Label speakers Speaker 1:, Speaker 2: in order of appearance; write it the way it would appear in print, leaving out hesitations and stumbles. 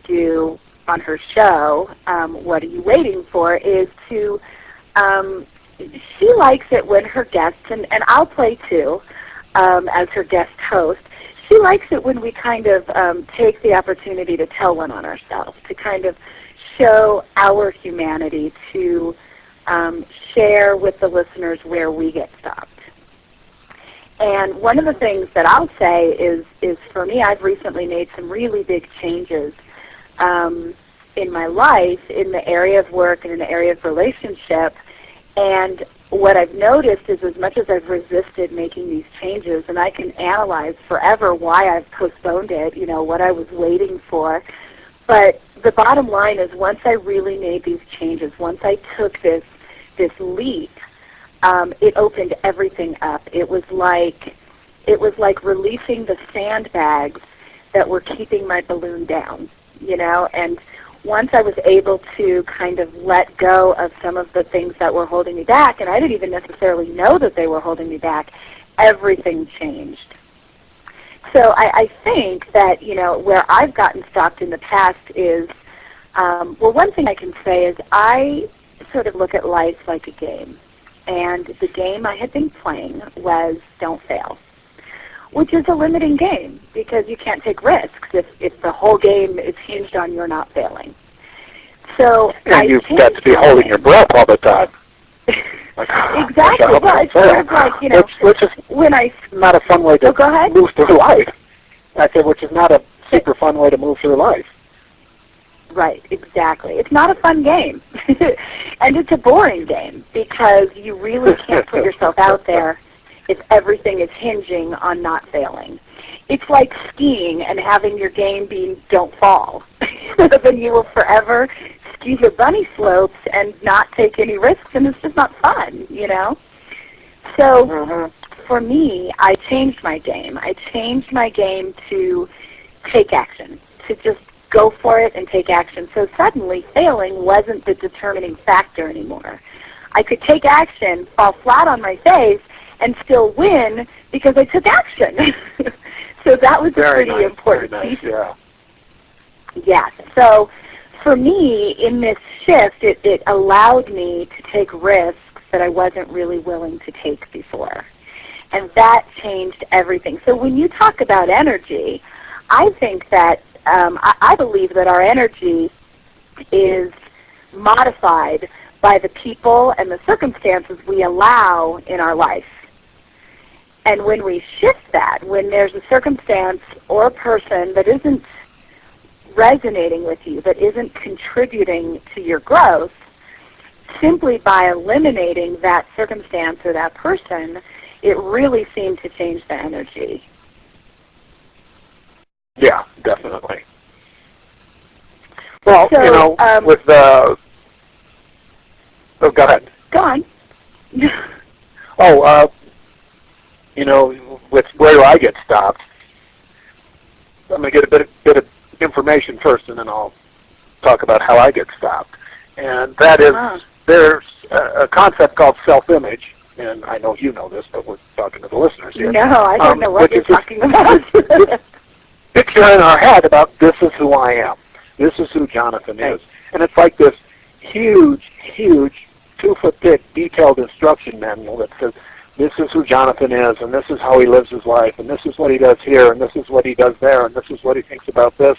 Speaker 1: do on her show, What Are You Waiting For, is to, she likes it when her guests, and I'll play too as her guest host, she likes it when we kind of take the opportunity to tell one on ourselves, to kind of show our humanity, to share with the listeners where we get stopped. And one of the things that I'll say is for me, I've recently made some really big changes in my life, in the area of work and in the area of relationship. And what I've noticed is, as much as I've resisted making these changes, and I can analyze forever why I've postponed it, you know, what I was waiting for, but the bottom line is, once I really made these changes, once I took this leap, it opened everything up. It was like releasing the sandbags that were keeping my balloon down, you know. And once I was able to kind of let go of some of the things that were holding me back, and I didn't even necessarily know that they were holding me back, everything changed. So I think that, you know, where I've gotten stopped in the past is, well, one thing I can say is I sort of look at life like a game. And the game I had been playing was Don't Fail, which is a limiting game because you can't take risks if the whole game is hinged on you're not failing. So
Speaker 2: and you've got to be holding your breath all the time.
Speaker 1: Like, exactly. Well, it's sort of like, you know,
Speaker 2: which is
Speaker 1: when I
Speaker 2: not a fun way to
Speaker 1: go ahead.
Speaker 2: move through life. I said, which is not a super fun way to move through life.
Speaker 1: Right, exactly. It's not a fun game. And it's a boring game because you really can't put yourself out there if everything is hinging on not failing. It's like skiing and having your game be don't fall. Then you will forever ski the bunny slopes and not take any risks, and it's just not fun, you know? So for me, I changed my game. I changed my game to take action, to just go for it and take action. So suddenly failing wasn't the determining factor anymore. I could take action, fall flat on my face, and still win because I took action. So that was a pretty important piece.
Speaker 2: Yeah.
Speaker 1: Yeah. So for me, in this shift, it allowed me to take risks that I wasn't really willing to take before. And that changed everything. So when you talk about energy, I think that I believe that our energy is modified by the people and the circumstances we allow in our life. And when we shift that, when there's a circumstance or a person that isn't resonating with you, that isn't contributing to your growth, simply by eliminating that circumstance or that person, it really seemed to change the energy.
Speaker 2: Yeah, definitely. Well,
Speaker 1: so,
Speaker 2: you know, with the... Oh, go ahead.
Speaker 1: Go on.
Speaker 2: You know, with where do I get stopped? I'm going to get a bit of information first, and then I'll talk about how I get stopped. And that is, there's a concept called self-image, and I know you know this, but we're talking to the listeners here.
Speaker 1: No, I don't know what you're talking about.
Speaker 2: Picture in our head about this is who I am. This is who Jonathan is. And it's like this huge, 2-foot-thick detailed instruction manual that says, this is who Jonathan is, and this is how he lives his life, and this is what he does here, and this is what he does there, and this is what he thinks about this.